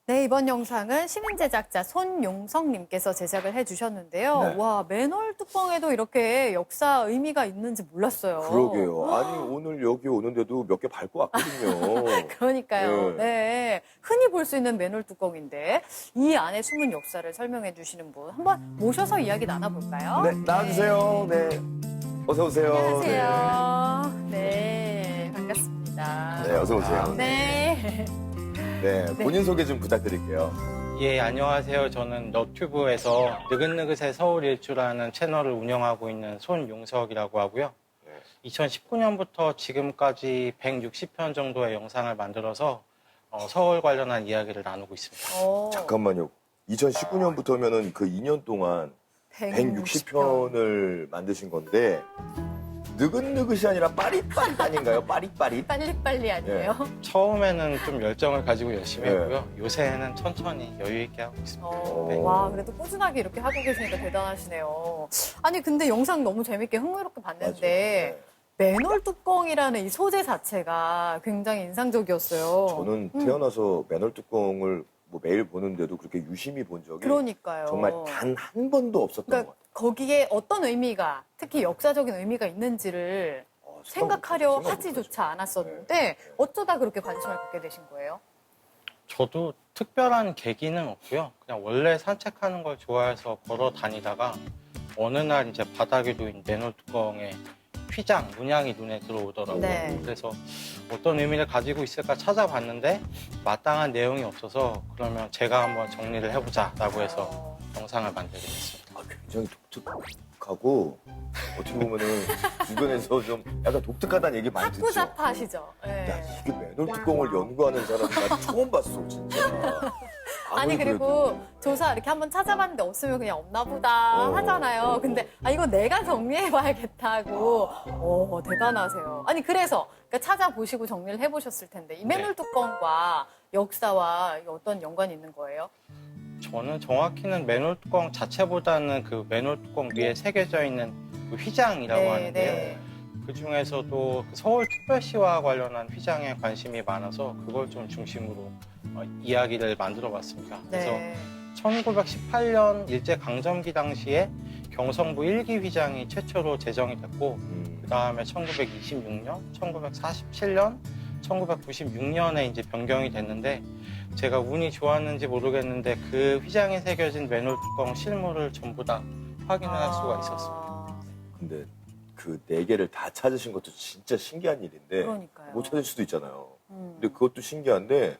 네, 이번 영상은 시민 제작자 손용성님께서 제작을 해주셨는데요. 네. 와, 맨홀 뚜껑에도 이렇게 역사 의미가 있는지 몰랐어요. 그러게요. 아니 오늘 여기 오는데도 몇 개 밟고 왔거든요. 그러니까요. 네. 네. 흔히 볼 수 있는 맨홀 뚜껑인데 이 안에 숨은 역사를 설명해 주시는 분 한번 모셔서 이야기 나눠볼까요? 네, 나와주세요. 네. 어서 오세요. 안녕하세요. 네, 반갑습니다. 네, 어서 오세요. 네. 네, 본인 소개 좀 부탁드릴게요. 예, 안녕하세요. 저는 너튜브에서 느긋느긋의 서울 일주라는 채널을 운영하고 있는 손용석이라고 하고요. 네. 2019년부터 지금까지 160편 정도의 영상을 만들어서 서울 관련한 이야기를 나누고 있습니다. 오, 잠깐만요. 2019년부터면은 그 2년 동안 160편을 만드신 건데 느긋느긋이 아니라 빠릿빠릿 아닌가요? 빠릿빠릿? 빨리빨리 아니에요? 처음에는 좀 열정을 가지고 열심히 네. 했고요. 요새는 천천히 여유 있게 하고 있습니다. 네. 와, 그래도 꾸준하게 이렇게 하고 계시니까 대단하시네요. 아니, 근데 영상 너무 재밌게 흥미롭게 봤는데, 맨홀 뚜껑이라는 이 소재 자체가 굉장히 인상적이었어요. 저는 태어나서 맨홀 뚜껑을 뭐 매일 보는데도 그렇게 유심히 본 적이 그러니까요. 정말 단 한 번도 없었던 그러니까 것 같아요. 거기에 어떤 의미가, 특히 역사적인 의미가 있는지를 생각하려 하지조차 않았었는데, 어쩌다 그렇게 관심을 갖게 되신 거예요? 저도 특별한 계기는 없고요. 그냥 원래 산책하는 걸 좋아해서 걸어 다니다가 어느 날 이제 바닥에 놓인 맨홀 뚜껑에 휘장, 문양이 눈에 들어오더라고요. 네. 그래서 어떤 의미를 가지고 있을까 찾아봤는데 마땅한 내용이 없어서 그러면 제가 한번 정리를 해보자라고 해서 영상을 만들게 됐습니다. 아, 굉장히 독특하고 어떻게 보면은 주변에서 좀 약간 독특하다는 얘기 많이 듣죠. 학구잡하시죠? 네. 야, 이게 맨홀 뚜껑을 연구하는 사람 나 처음 봤어, 진짜. 아니, 아무리 그리고 그래도. 조사 이렇게 한번 찾아봤는데 없으면 그냥 없나 보다 하잖아요. 근데 이거 내가 정리해봐야겠다고. 대단하세요. 아니, 그래서 그러니까 찾아보시고 정리를 해보셨을 텐데 이 맨홀 뚜껑과 역사와 이게 어떤 연관이 있는 거예요? 저는 정확히는 맨홀 뚜껑 자체보다는 그 맨홀 뚜껑 위에 새겨져 있는 그 휘장이라고 하는데요. 그 중에서도 그 서울특별시와 관련한 휘장에 관심이 많아서 그걸 좀 중심으로 이야기를 만들어 봤습니다. 그래서 네. 1918년 일제강점기 당시에 경성부 1기 휘장이 최초로 제정이 됐고 그 다음에 1926년, 1947년, 1996년에 이제 변경이 됐는데 제가 운이 좋았는지 모르겠는데 그 휘장에 새겨진 맨홀 뚜껑 실물을 전부 다 확인을 할 수가 있었습니다. 근데 그 네 개를 다 찾으신 것도 진짜 신기한 일인데 그러니까요. 못 찾을 수도 있잖아요. 근데 그것도 신기한데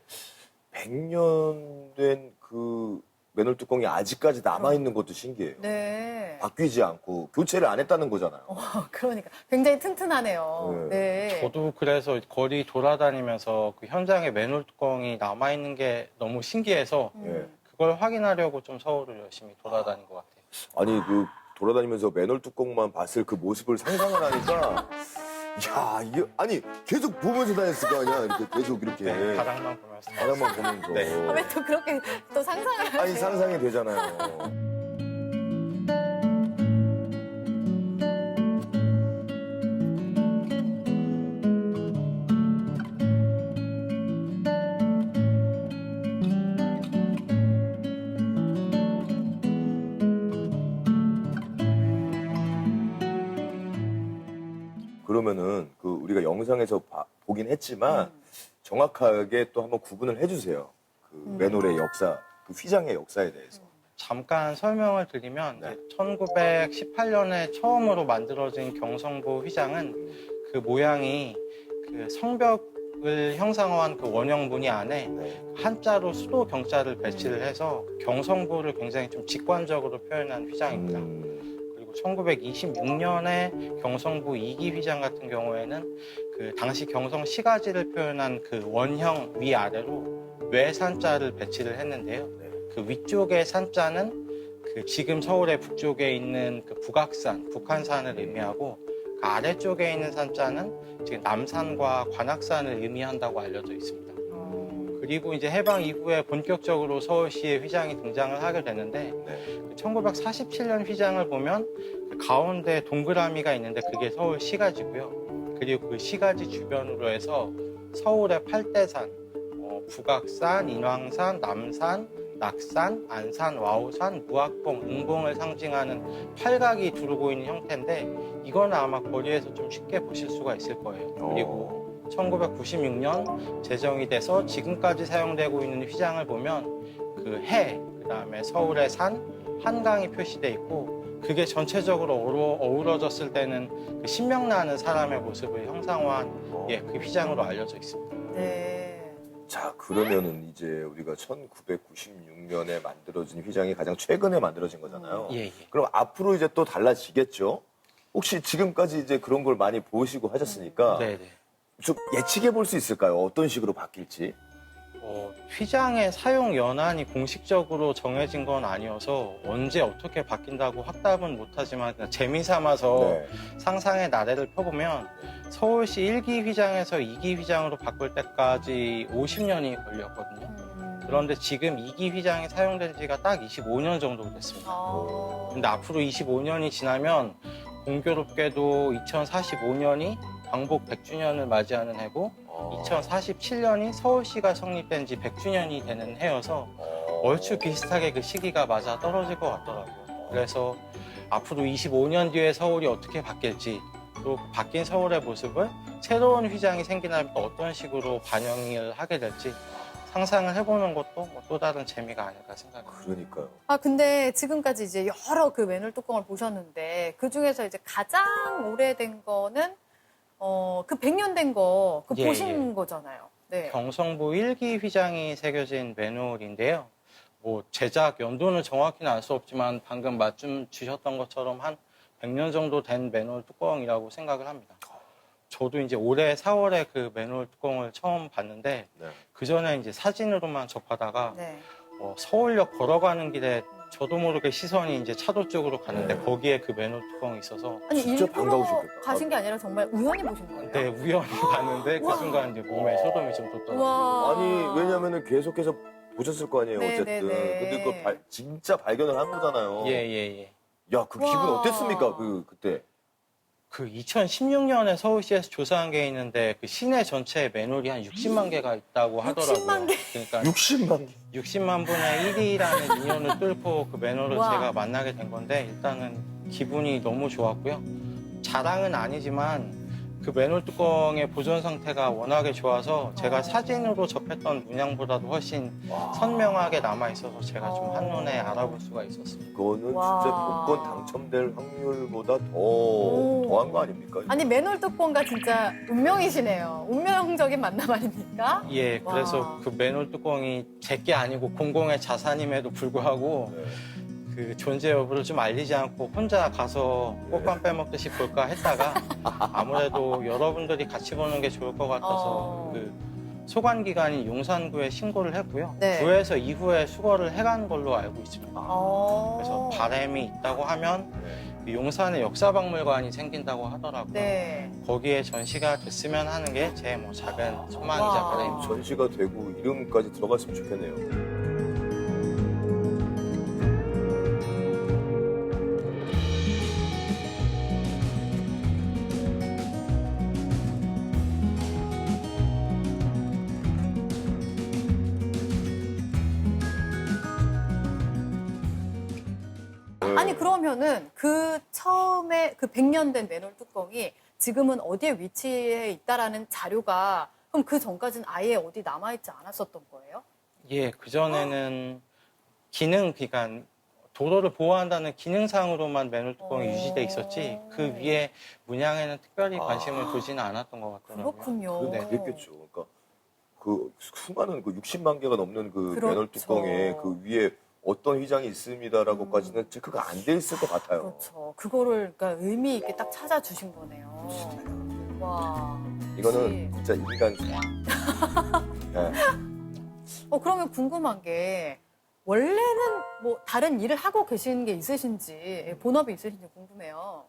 100년 된 그 맨홀 뚜껑이 아직까지 남아있는 것도 신기해요. 네. 바뀌지 않고 교체를 안 했다는 거잖아요. 그러니까 굉장히 튼튼하네요. 네. 저도 그래서 거리 돌아다니면서 그 현장에 맨홀 뚜껑이 남아있는 게 너무 신기해서 예. 그걸 확인하려고 좀 서울을 열심히 돌아다닌 것 같아요. 아니 그 돌아다니면서 맨홀 뚜껑만 봤을 그 모습을 상상을 하니까 야 이게 아니 계속 보면서 다녔을 거 아니야 이렇게 계속 이렇게 네, 바닥만 보면서. 바닥만 보면서 네. 왜 또 그렇게 또 상상을 하세요? 아니 상상이 되잖아요. 그러면은 그 우리가 영상에서 보긴 했지만 정확하게 또 한번 구분을 해주세요. 그 맨홀의 역사, 그 휘장의 역사에 대해서. 잠깐 설명을 드리면 네. 1918년에 처음으로 만들어진 경성부 휘장은 그 모양이 그 성벽을 형상화한 그 원형 무늬 안에 네. 한자로 수도 경자를 배치를 해서 경성부를 굉장히 좀 직관적으로 표현한 휘장입니다. 그리고 1926년에 경성부 2기 휘장 같은 경우에는 그 당시 경성 시가지를 표현한 그 원형 위아래로 외산자를 배치를 했는데요. 그 위쪽의 산자는 그 지금 서울의 북쪽에 있는 그 북악산, 북한산을 의미하고 그 아래쪽에 있는 산자는 지금 남산과 관악산을 의미한다고 알려져 있습니다. 그리고 이제 해방 이후에 본격적으로 서울시의 휘장이 등장을 하게 되는데 네. 1947년 휘장을 보면 그 가운데 동그라미가 있는데 그게 서울 시가지고요. 그리고 그 시가지 주변으로 해서 서울의 팔대산, 북악산, 인왕산, 남산, 낙산, 안산, 와우산, 무악봉, 응봉을 상징하는 팔각이 두르고 있는 형태인데 이거는 아마 거리에서 좀 쉽게 보실 수가 있을 거예요. 그리고 1996년 제정이 돼서 지금까지 사용되고 있는 휘장을 보면 그 해, 그다음에 서울의 산, 한강이 표시돼 있고 그게 전체적으로 어우러졌을 때는 그 신명나는 사람의 모습을 형상화한 그 휘장으로 알려져 있습니다. 네. 자, 그러면은 이제 우리가 1996년에 만들어진 휘장이 가장 최근에 만들어진 거잖아요. 예, 예. 그럼 앞으로 이제 또 달라지겠죠? 혹시 지금까지 이제 그런 걸 많이 보시고 하셨으니까 네네. 좀 예측해 볼 수 있을까요? 어떤 식으로 바뀔지? 휘장의 사용 연한이 공식적으로 정해진 건 아니어서 언제 어떻게 바뀐다고 확답은 못하지만 그냥 재미삼아서 네. 상상의 나래를 펴보면 서울시 1기 휘장에서 2기 휘장으로 바꿀 때까지 50년이 걸렸거든요. 그런데 지금 2기 휘장이 사용된 지가 딱 25년 정도 됐습니다. 근데 앞으로 25년이 지나면 공교롭게도 2045년이 광복 100주년을 맞이하는 해고 2047년이 서울시가 성립된 지 100주년이 되는 해여서 얼추 비슷하게 그 시기가 맞아 떨어질 것 같더라고요. 그래서 앞으로 25년 뒤에 서울이 어떻게 바뀔지 또 바뀐 서울의 모습을 새로운 휘장이 생기나면 또 어떤 식으로 반영을 하게 될지 상상을 해보는 것도 또 다른 재미가 아닐까 생각합니다. 그러니까요. 아, 근데 지금까지 이제 여러 그 맨홀 뚜껑을 보셨는데 그 중에서 이제 가장 오래된 거는 그 100년 된 거 그 예, 보신 예. 거잖아요. 네. 경성부 1기 휘장이 새겨진 맨홀인데요. 뭐 제작 연도는 정확히는 알 수 없지만 방금 맞춤 주셨던 것처럼 한 100년 정도 된 맨홀 뚜껑이라고 생각을 합니다. 저도 이제 올해 4월에 그 맨홀 뚜껑을 처음 봤는데 네. 그 전에 이제 사진으로만 접하다가 네. 서울역 걸어가는 길에 저도 모르게 시선이 이제 차도 쪽으로 가는데 네. 거기에 그 맨홀 뚜껑이 있어서 아니 진짜 일부러 반가우셨겠다. 가신 게 아니라 정말 우연히 보신 거예요? 네, 우연히 봤는데 그 우와. 순간 이제 몸에 소름이 좀 돋더라고요. 와. 아니, 왜냐면은 계속해서 보셨을 거 아니에요, 네, 어쨌든. 네, 네. 근데 그걸 진짜 발견을 한 거잖아요. 예, 예, 예. 야, 그 기분 와. 어땠습니까, 그때? 그 2016년에 서울시에서 조사한 게 있는데 그 시내 전체에 맨홀이 한 60만 개가 있다고 하더라고요. 60만 개? 그러니까 60만 개. 60만 분의 1이라는 인연을 뚫고 그 맨홀을 와. 제가 만나게 된 건데 일단은 기분이 너무 좋았고요. 자랑은 아니지만 그 맨홀 뚜껑의 보존 상태가 워낙에 좋아서 제가 사진으로 접했던 문양보다도 훨씬 선명하게 남아 있어서 제가 좀 한눈에 알아볼 수가 있었습니다. 그거는 와. 진짜 복권 당첨될 확률보다 오. 더한 거 아닙니까? 아니 맨홀 뚜껑과 진짜 운명이시네요. 운명적인 만남 아닙니까? 예, 와. 그래서 그 맨홀 뚜껑이 제게 아니고 공공의 자산임에도 불구하고 네. 그 존재 여부를 좀 알리지 않고 혼자 가서 꽃감 빼먹듯이 볼까 했다가 아무래도 여러분들이 같이 보는 게 좋을 것 같아서 그 소관기관인 용산구에 신고를 했고요. 네. 구에서 이후에 수거를 해간 걸로 알고 있습니다. 그래서 바람이 있다고 하면 그 용산에 역사박물관이 생긴다고 하더라고요. 네. 거기에 전시가 됐으면 하는 게 제 뭐 작은 소망이자 와. 바람입니다. 전시가 되고 이름까지 들어갔으면 좋겠네요. 아니 그러면은 그 처음에 그 100년 된 맨홀 뚜껑이 지금은 어디에 위치해 있다라는 자료가 그럼 그 전까지는 아예 어디 남아있지 않았었던 거예요? 예, 그전에는 그러니까 도로를 보호한다는 기능상으로만 맨홀 뚜껑이 유지돼 있었지 그 위에 문양에는 특별히 관심을 두지는 않았던 것 같더라고요. 그렇군요. 네. 그랬겠죠. 그러니까 그 수많은 그 60만 개가 넘는 그 그렇죠. 맨홀 뚜껑에 그 위에 어떤 휘장이 있습니다라고까지는 체크가 안 돼 있을 것 같아요. 그렇죠. 그거를 그러니까 의미 있게 딱 찾아주신 거네요. 와. 이거는 역시. 진짜 인간수야. 네. 그러면 궁금한 게 원래는 뭐 다른 일을 하고 계신 게 있으신지 본업이 있으신지 궁금해요.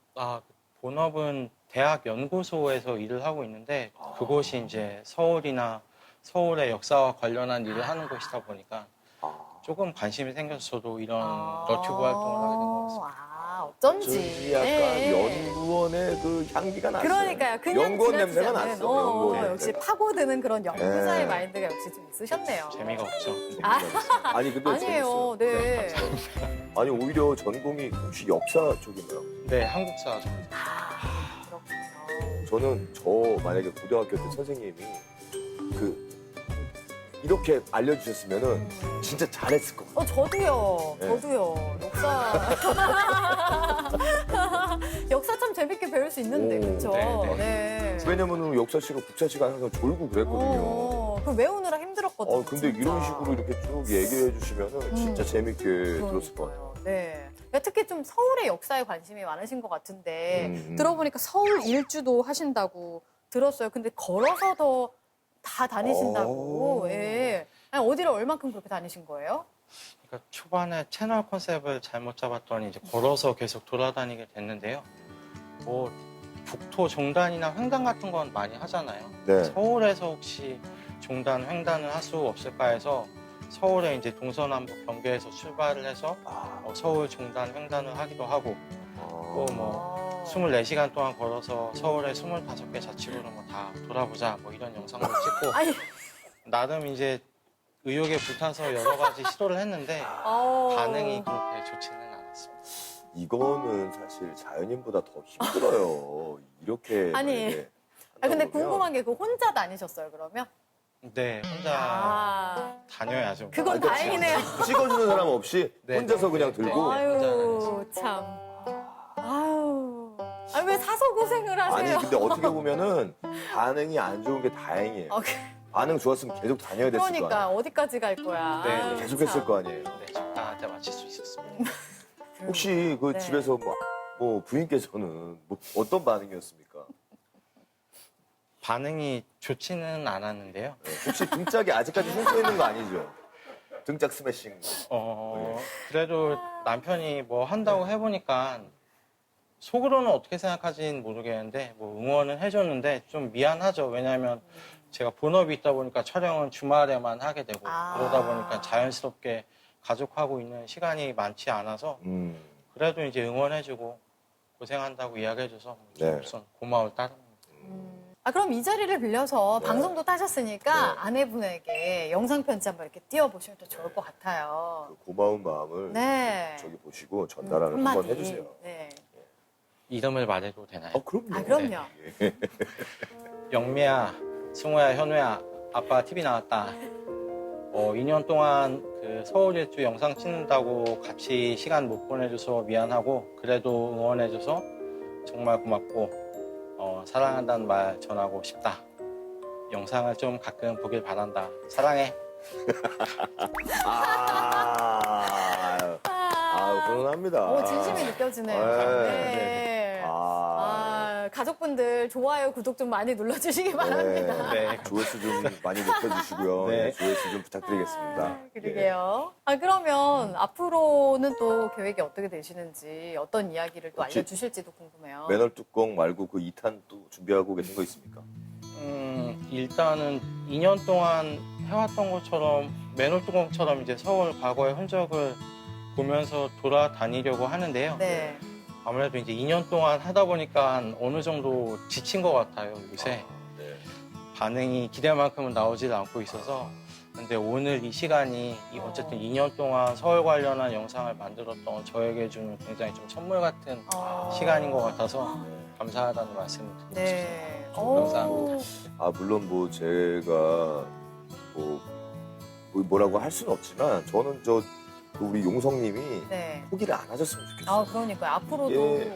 본업은 대학 연구소에서 일을 하고 있는데 그곳이 이제 서울이나 서울의 역사와 관련한 일을 하는 곳이다 보니까 조금 관심이 생겨서 저도 이런 너튜브 활동을 하게 된 것 같습니다. 어쩐지. 약간 네. 연구원의 그 향기가 났어요. 그러니까요. 그냥 연구원 지나치지 냄새가 않는, 났어. 연구원 역시 냄새가. 파고드는 그런 연구자의 네. 마인드가 역시 좀 있으셨네요. 재미가 없죠. 아니 근데 아니에요. 재밌어요. 네. 아니 오히려 전공이 혹시 역사 쪽인가요? 네, 한국사. 그렇군요. 저는 저 만약에 고등학교 때 선생님이 그 이렇게 알려주셨으면은 진짜 잘했을 것 같아요. 저도요. 네. 저도요. 역사 참 재밌게 배울 수 있는데, 오, 그렇죠? 네, 네. 왜냐면은 역사 시간, 국사 시간 항상 졸고 그랬거든요. 그 외우느라 힘들었거든요. 근데 진짜. 이런 식으로 이렇게 쭉 얘기해 주시면은 진짜 재밌게 들었을 것 같아요. 그러니까요. 네. 그러니까 특히 좀 서울의 역사에 관심이 많으신 것 같은데 들어보니까 서울 일주도 하신다고 들었어요. 근데 걸어서 더 다 다니신다고. 오. 예. 아니, 어디를 얼만큼 그렇게 다니신 거예요? 그러니까 초반에 채널 컨셉을 잘못 잡았더니 이제 걸어서 계속 돌아다니게 됐는데요. 뭐 국토 종단이나 횡단 같은 건 많이 하잖아요. 네. 서울에서 혹시 종단, 횡단을 할 수 없을까 해서 서울에 이제 동서남북 경계에서 출발을 해서 서울 종단, 횡단을 하기도 하고 또 뭐 24시간 동안 걸어서 서울의 25개 자치구를 뭐 다 돌아보자 뭐 이런 영상도 찍고 아니, 나름 이제 의욕에 불타서 여러 가지 시도를 했는데 반응이 그렇게 좋지는 않았습니다. 이거는 사실 자연인보다 더 힘들어요. 이렇게. 아니. 만약에 근데 한다 그러면 궁금한 게 그거 혼자 다니셨어요, 그러면? 네, 혼자 다녀야죠. 그건 그러니까 다행이네요. 찍어주는 사람 없이 네, 혼자서 네, 그냥 네, 들고. 네. 아유, 참. 아유. 아니, 왜 사서 고생을 하세요? 아니 근데 어떻게 보면은 반응이 안 좋은 게 다행이에요. 반응 좋았으면 계속 다녀야 됐을 거 그러니까 아니에요. 어디까지 갈 거야. 네, 아유, 계속했을 참. 거 아니에요. 네, 적당한테 마칠 수 있었습니다. 혹시 그 네. 집에서 뭐 부인께서는 뭐 어떤 반응이었습니까? 반응이 좋지는 않았는데요. 네, 혹시 등짝이 아직까지 흉터 있는 거 아니죠? 등짝 스매싱. 그래도 남편이 뭐 한다고 해보니까 속으로는 어떻게 생각하지는 모르겠는데 뭐 응원은 해줬는데 좀 미안하죠. 왜냐하면 제가 본업이 있다 보니까 촬영은 주말에만 하게 되고 그러다 보니까 자연스럽게 가족하고 있는 시간이 많지 않아서 그래도 이제 응원해주고 고생한다고 이야기해줘서 네. 우선 고마울 따름입니다. 그럼 이 자리를 빌려서 네. 방송도 타셨으니까 네. 아내분에게 영상 편지 한번 이렇게 띄워보시면 또 좋을 것 같아요. 그 고마운 마음을 네. 저기 보시고 전달을 한마디. 한번 해주세요. 네. 이름을 말해도 되나요? 그럼요. 그럼요. 영미야, 승우야, 현우야, 아빠 TV 나왔다. 2년 동안 그 서울 일주 영상 찍는다고 같이 시간 못 보내줘서 미안하고 그래도 응원해줘서 정말 고맙고 사랑한다는 말 전하고 싶다. 영상을 좀 가끔 보길 바란다. 사랑해. 훈훈합니다. 진심이 느껴지네요. 네. 네. 가족분들 좋아요, 구독 좀 많이 눌러주시기 바랍니다. 네. 조회수 좀 많이 높여주시고요. 네. 네, 조회수 좀 부탁드리겠습니다. 그러게요. 그러면 앞으로는 또 계획이 어떻게 되시는지 어떤 이야기를 또 혹시 알려주실지도 궁금해요. 맨홀 뚜껑 말고 그 2탄 또 준비하고 계신 거 있습니까? 일단은 2년 동안 해왔던 것처럼 맨홀 뚜껑처럼 이제 서울 과거의 흔적을 보면서 돌아다니려고 하는데요. 네. 아무래도 이제 2년 동안 하다 보니까 어느 정도 지친 것 같아요, 요새. 네. 반응이 기대만큼은 나오질 않고 있어서. 근데 오늘 이 시간이 어쨌든 2년 동안 서울 관련한 영상을 만들었던 저에게 주는 굉장히 좀 선물 같은 시간인 것 같아서 감사하다는 말씀을 드리고 네. 싶습니다. 감사합니다. 물론 뭐 제가 뭐라고 할 수는 없지만 저는 우리 용성님이 네. 포기를 안 하셨으면 좋겠어요. 그러니까요. 앞으로도. 이게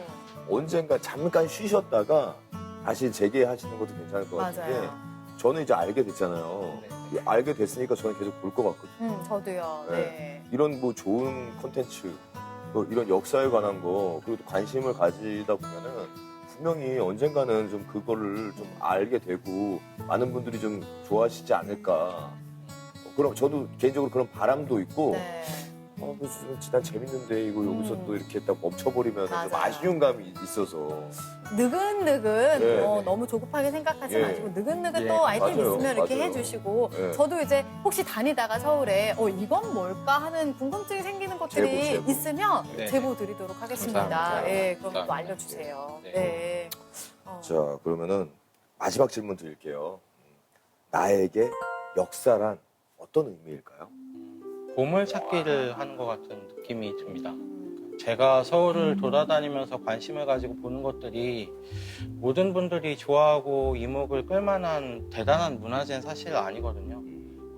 언젠가 잠깐 쉬셨다가 다시 재개하시는 것도 괜찮을 것 같은데 맞아요. 저는 이제 알게 됐잖아요. 네. 알게 됐으니까 저는 계속 볼 것 같거든요. 저도요. 네. 네. 이런 뭐 좋은 콘텐츠, 또 이런 역사에 관한 거, 그리고 또 관심을 가지다 보면은 분명히 언젠가는 좀 그거를 좀 알게 되고 많은 분들이 좀 좋아하시지 않을까. 그럼 저도 개인적으로 그런 바람도 있고 네. 지난 재밌는데 이거 여기서 또 이렇게 딱 멈춰버리면 좀 맞아요. 아쉬운 감이 있어서. 느긋느긋 네. 너무 조급하게 생각하지 예. 마시고 느긋느긋 예. 또 아이템 맞아요. 있으면 이렇게 맞아요. 해주시고 예. 저도 이제 혹시 다니다가 서울에 이건 뭘까 하는 궁금증이 생기는 것들이 제보. 있으면 네. 제보 드리도록 하겠습니다. 감사합니다. 예, 그럼 또 감사합니다. 알려주세요. 네. 네. 자, 그러면은 마지막 질문 드릴게요. 나에게 역사란 어떤 의미일까요? 보물찾기를 하는 것 같은 느낌이 듭니다. 제가 서울을 돌아다니면서 관심을 가지고 보는 것들이 모든 분들이 좋아하고 이목을 끌만한 대단한 문화재는 사실 아니거든요.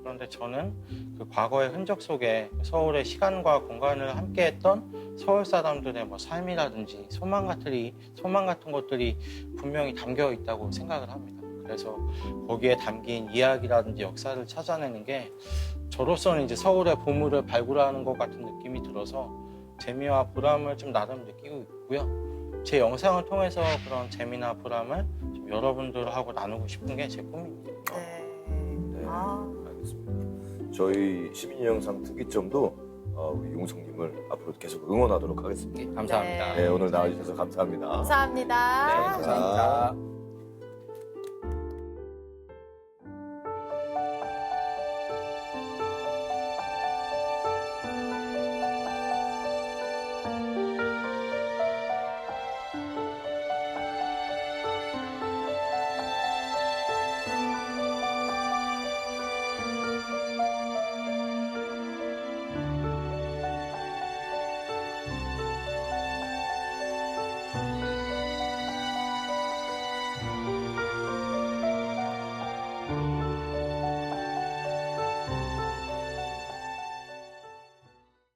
그런데 저는 그 과거의 흔적 속에 서울의 시간과 공간을 함께했던 서울 사람들의 뭐 삶이라든지 소망 같은 것들이 분명히 담겨 있다고 생각을 합니다. 그래서 거기에 담긴 이야기라든지 역사를 찾아내는 게 저로서는 이제 서울의 보물을 발굴하는 것 같은 느낌이 들어서 재미와 보람을 좀 나름 느끼고 있고요. 제 영상을 통해서 그런 재미나 보람을 좀 여러분들하고 나누고 싶은 게 제 꿈입니다. 네. 네, 아. 알겠습니다. 저희 시민이 영상 특이점도 우리 용성님을 앞으로 계속 응원하도록 하겠습니다. 감사합니다. 네, 오늘 나와주셔서 감사합니다. 감사합니다. 네, 감사합니다.